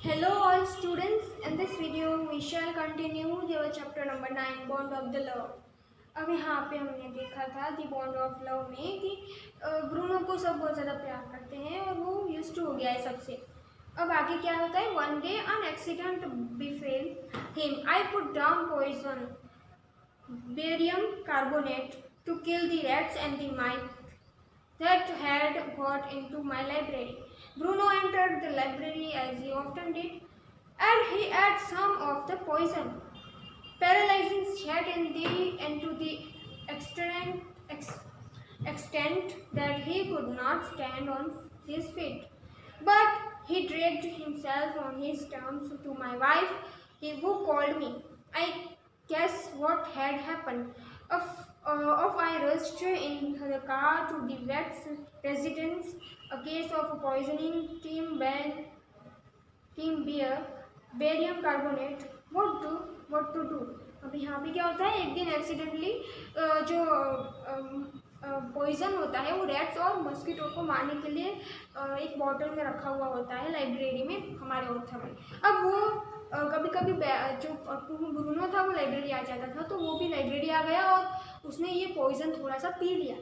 Hello all students, in this video we shall continue our chapter number 9 bond of the love। अब यहाँ पे हमने देखा था दी बॉन्ड ऑफ लव में कि ब्रूनो को सब बहुत ज़्यादा प्यार करते हैं और वो यूज्ड टू हो गया है सबसे। अब आगे क्या होता है, one day an accident befell him, I put down poison barium carbonate to kill the rats and the mite that had got into my library. Bruno entered the library as he often did, and he ate some of the poison, paralyzing Chet into the extent that he could not stand on his feet. But he dragged himself on his terms to my wife, who called me. I guess what had happened. Off I rushed in the car to the vet's residence. A case of poisoning team beer, barium carbonate. What to do? अभी यहाँ पे क्या होता है, एक दिन accidentally जो poison होता है वो रैट्स और मस्कीटो को मारने के लिए एक बॉटल में रखा हुआ होता है लाइब्रेरी में हमारे ऑथर में। अब वो कभी कभी जो ब्रूनो था वो लाइब्रेरी आ जाता था, तो वो भी लाइब्रेरी आ गया और उसने ये पॉइजन थोड़ा सा पी लिया।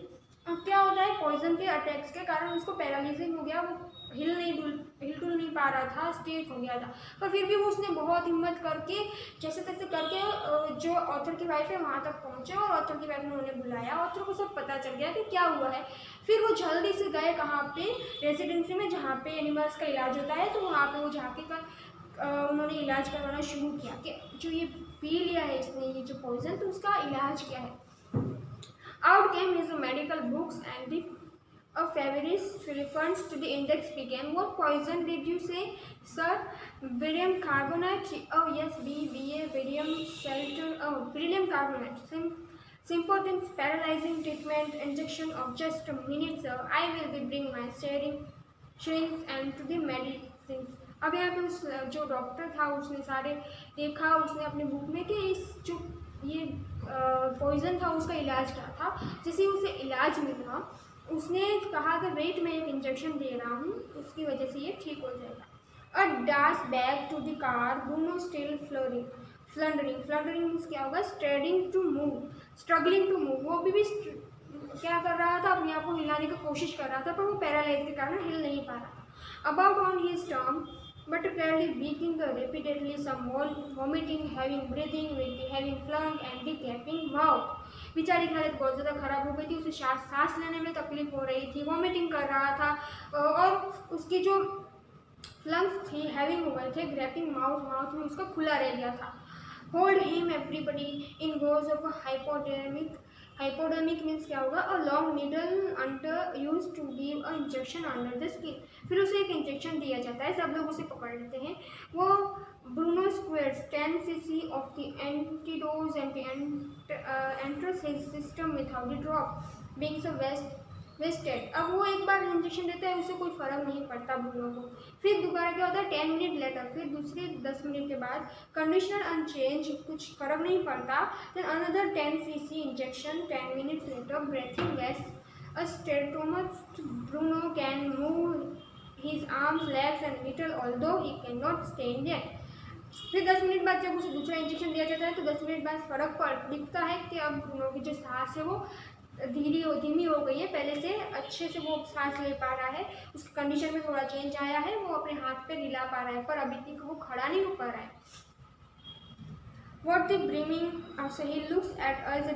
अब क्या होता है, पॉइजन के अटैक्स के कारण उसको पैरालिसिस हो गया, वो हिल डुल नहीं पा रहा था, स्टेट हो गया था। पर फिर भी वो उसने बहुत हिम्मत करके जैसे तैसे करके जो ऑथर की वाइफ है वहाँ तक पहुँचे और ऑथर की वाइफ ने उन्हें बुलाया। ऑथर को सब पता चल गया कि क्या हुआ है। फिर वो जल्दी से गए कहाँ पे, रेजिडेंसी में जहाँ पे एनिमल्स का इलाज होता है, तो वहाँ पे वो जाके उन्होंने इलाज करवाना शुरू किया कि जो ये पी लिया है इसने ये जो पॉइजन, तो उसका इलाज क्या है। Out came his medical books and the feverish reference to the index began. What poison did you say, sir? Barium carbonate. Oh yes, barium shelter. Oh, barium carbonate. Important paralyzing treatment. Injection of just a minute, sir. I will be bring my syringe and to the medicines. अब यहाँ पे उस जो doctor था उसने सारे देखा, उसने अपनी बुक में कि इस जो ये पॉइजन था उसका इलाज क्या था। जैसे उसे इलाज मिला उसने कहा कि वेट मैं एक इंजेक्शन दे रहा हूँ, उसकी वजह से ये ठीक हो जाएगा। A dash back to the car, Bruno still floundering means क्या होगा, स्ट्रगलिंग टू मूव। वो भी क्या कर रहा था, अपने आप को हिलाने की कोशिश कर रहा था, पर वो पैरालाइज के कारण हिल नहीं पा रहा था। About on his term but clearly weakening repeatedly, some vomiting, having breathing with the having flung and the gaping mouth। बेचारी की हालत बहुत ज़्यादा खराब हो गई थी, उसे सांस लेने में तकलीफ हो रही थी, वॉमिटिंग कर रहा था और उसकी जो फ्लंग्स थी हैविंग हो गए थे, ग्रैपिंग माउथ में उसका खुला रह गया था। Hold him everybody in goes off hypodermic means क्या होगा, a long needle under use to give a injection under the skin. फिर उसे एक इंजेक्शन दिया जाता है, सब लोग उसे पकड़ लेते हैं। वो Bruno squares 10 cc of the antidote enters his system without the drop being so wasted. अब वो एक बार इंजेक्शन देता है, उससे कोई फर्क नहीं पड़ता ब्रूनो को। फिर दोबारा क्या होता है, 10 मिनट लेटर, फिर दूसरे 10 मिनट के बाद कंडीशनर अनचेंज, कुछ फर्क नहीं पड़ता। Then another 10 cc injection 10 minutes later, breathing less a stertorous, Bruno can move his arms legs and little although he can not stand yet. फिर 10 मिनट बाद जब उसे दूसरा इंजेक्शन दिया जाता है तो 10 मिनट बाद फर्क दिखता है कि अब ब्रूनो की जो सांस है वो धीमी हो गई है, पहले से अच्छे से वो सांस ले पा रहा है, उसकी कंडीशन में थोड़ा चेंज आया है, वो अपने हाथ पे हिला पा रहा है, पर अभी तक वो खड़ा नहीं हो पा रहा है। What the brimming, so he looks at us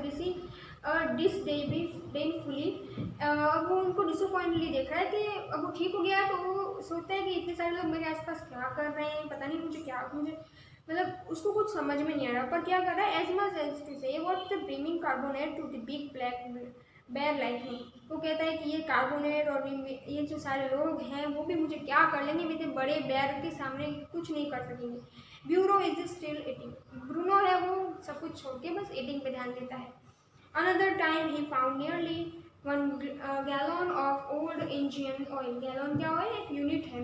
disdainfully। अब वो उनको डिसअपॉइंटली देख रहा है कि अब वो ठीक हो गया है, तो वो सोचता है कि इतने सारे लोग मेरे आसपास क्या कर रहे हैं, पता नहीं मुझे मतलब उसको कुछ समझ में नहीं आ रहा, पर क्या कर रहा है, as much as to say what the barium carbonate to the big black bear like me. वो कहता है कि ये कार्बोनेट और ये जो सारे लोग हैं वो भी मुझे क्या कर लेंगे, मेरे बड़े बेयर के सामने कुछ नहीं कर सकेंगे। Bureau is still eating, Bruno है वो सब कुछ छोड़ के बस ईटिंग पे ध्यान देता है। Another time he found nearly 1 gallon of old Indian oil. Gallon क्या है, एक यूनिट है,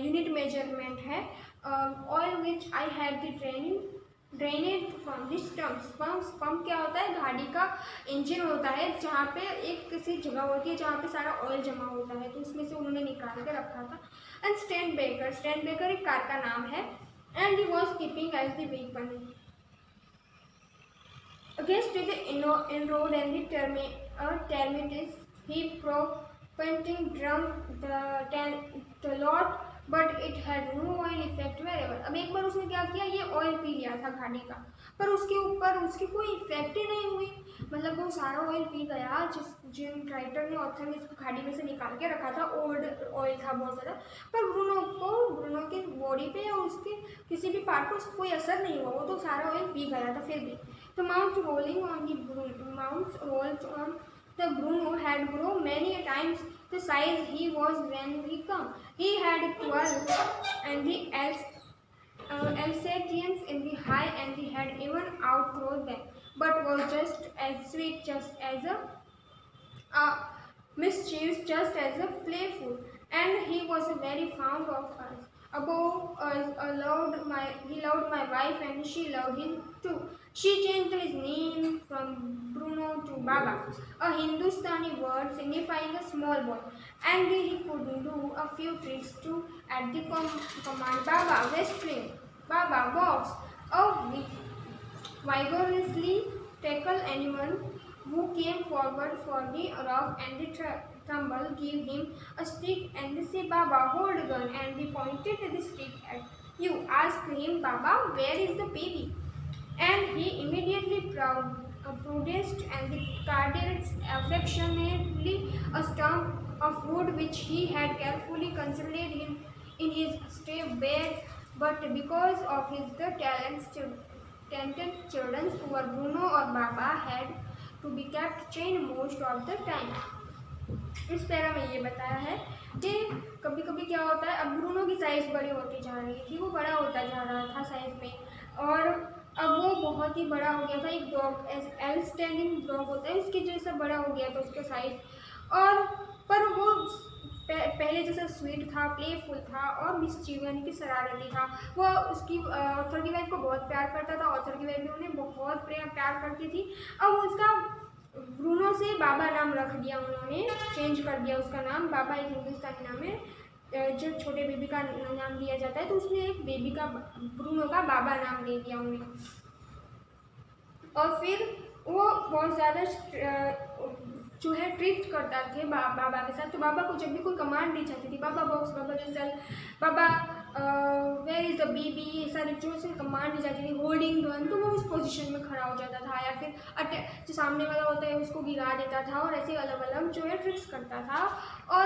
यूनिट मेजरमेंट है। Oil which I had the training drainage from this pump क्या होता है, गाड़ी का इंजन होता है जहाँ पे एक किसी जगह होती है जहाँ पे सारा ऑयल जमा होता है, तो उसमें से उन्होंने निकाल के रखा था। एंड स्टैंड बेकर एक कार का नाम है। And he was keeping as the vehicle against the inroad and the termites, he prompting drum the lot, but it had no oil effect wherever। अब एक बार उसने क्या किया, ये ऑयल पी लिया था गाड़ी का, पर उसके ऊपर उसकी कोई इफेक्ट ही नहीं हुई। मतलब वो सारा ऑयल पी गया जिन राइटर ने ऑथर ने इसको गाड़ी में से निकाल के रखा था, ओल्ड ऑयल था बहुत ज़्यादा, पर ब्रूनो के बॉडी पे या उसके किसी भी पार्ट पर उसको कोई असर नहीं हुआ, वो तो सारा ऑयल पी गया था फिर भी। The mounts rolled on the Bruno had grown many times the size he was when he come. He had 12 and the Alsatians in the high, and he had even outgrown them, but was just as sweet, just as a mischievous, just as a playful, and he was very fond of us. Above us, he loved my wife, and she loved him too. She changed his name from Bruno to Baba, a Hindustani word signifying a small boy, and he could do a few tricks too at the command Baba, West Spring, Baba, box, vigorously tackle anyone who came forward for the rough and the tumble, give him a stick and say, Baba, hold gun, and he pointed the stick at you. Ask him, Baba, where is the baby? And he immediately produced and the cadets affectionately a stump of wood which he had carefully concealed in his stay bag, but because of his talented children, poor Bruno or Baba had to be kept chained most of the time। इस para में ये बताया है कि कभी कभी क्या होता है, अब ब्रूनो की साइज़ बड़ी होती जा रही थी, वो बड़ा होता जा रहा था साइज़ में, और अब वो बहुत ही बड़ा हो गया था, एक डॉग एल स्टैंडिंग डॉग होता है उसके जैसा बड़ा हो गया था उसका साइज़, और पर वो पहले जैसा स्वीट था, प्लेफुल था और मिसचीवियस की शरारती था। वो उसकी ऑथर की वाइफ को बहुत प्यार करता था, ऑथर की वाइफ भी उन्हें बहुत प्यार करती थी। अब उसका ब्रूनो से बाबा नाम रख दिया उन्होंने, चेंज कर दिया उसका नाम। बाबा एक हिंदुस्तानी नाम है जो छोटे बेबी का नाम दिया जाता है, तो उसने एक बेबी का ब्रूनो का बाबा नाम दे दिया उन्हें। और फिर वो बहुत ज़्यादा जो है ट्रीट करता थे बाबा के साथ। तो बाबा को जब भी कोई कमांड दी जाती थी, बाबा बॉक्स, बाबा रिजल, बाबा वेयर इज़ द बेबी, ये सारी जो से कमांड दी जाती थी, होल्डिंग गन, तो वो उस पोजीशन में खड़ा हो जाता था, या फिर जो सामने वाला होता है उसको गिरा देता था, और ऐसे अलग अलग जो है ट्रिक्स करता था। और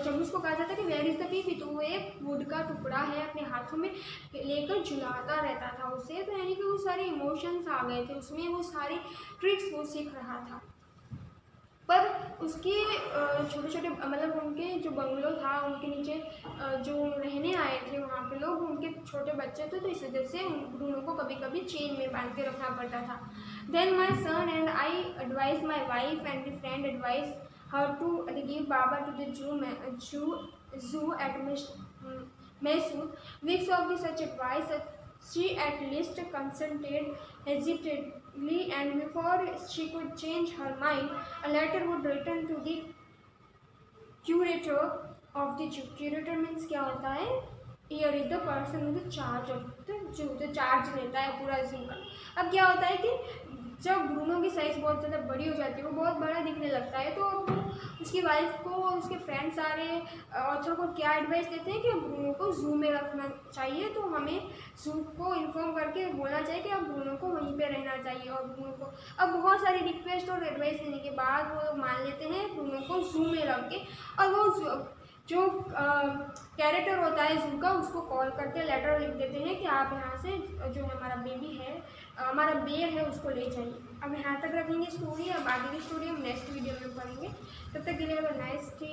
जब उसको कहा जाता कि वेयर इज़ द बेबी, तो वो एक वुड का टुकड़ा है अपने हाथों में लेकर झुलाता रहता था उसे। तो यानी कि वो सारे इमोशंस आ गए थे उसमें, वो सारी ट्रिक्स वो सीख रहा था। पर उसके छोटे छोटे मतलब उनके जो बंगलो था उनके नीचे जो रहने आए थे वहाँ पे लोग, उनके छोटे बच्चे थे, तो इस वजह से ब्रूनो को कभी कभी चेन में बांध के रखना पड़ता था। Then my son and I advise my wife and the friend advise her to give Baba to the zoo at Mysore. Weeks of the such advice, she at least consented hesitantly, and before she could change her mind, a letter would return to the curator of the zoo. Curator means क्या होता है? Here is the person with the charge of the zoo, जो charge लेता है पूरा zoo का। अब क्या होता है कि जब ब्रूनो की साइज़ बहुत ज़्यादा बड़ी हो जाती है, वो बहुत बड़ा दिखने लगता है, तो उसकी वाइफ को, उसके फ्रेंड सारे ऑथर को क्या एडवाइस देते हैं कि ब्रूनो को जू में रखना चाहिए। तो हमें जू को इन्फॉर्म करके बोलना चाहिए कि अब ब्रूनो को वहीं पे रहना चाहिए। और ब्रूनो को अब बहुत सारी रिक्वेस्ट और एडवाइस देने के बाद वो मान लेते हैं ब्रूनो को जू में रख के, और वो जो कैरेक्टर होता है जू का, उसको कॉल करके लेटर लिख देते हैं कि आप यहाँ से जो हमारा बेबी है, हमारा बेर है, उसको ले जाइए। अब यहाँ तक रखेंगे स्टोरी, अब आगे की स्टोरी हम नेक्स्ट वीडियो में पढ़ेंगे। तब तक के लिए नाइस डे।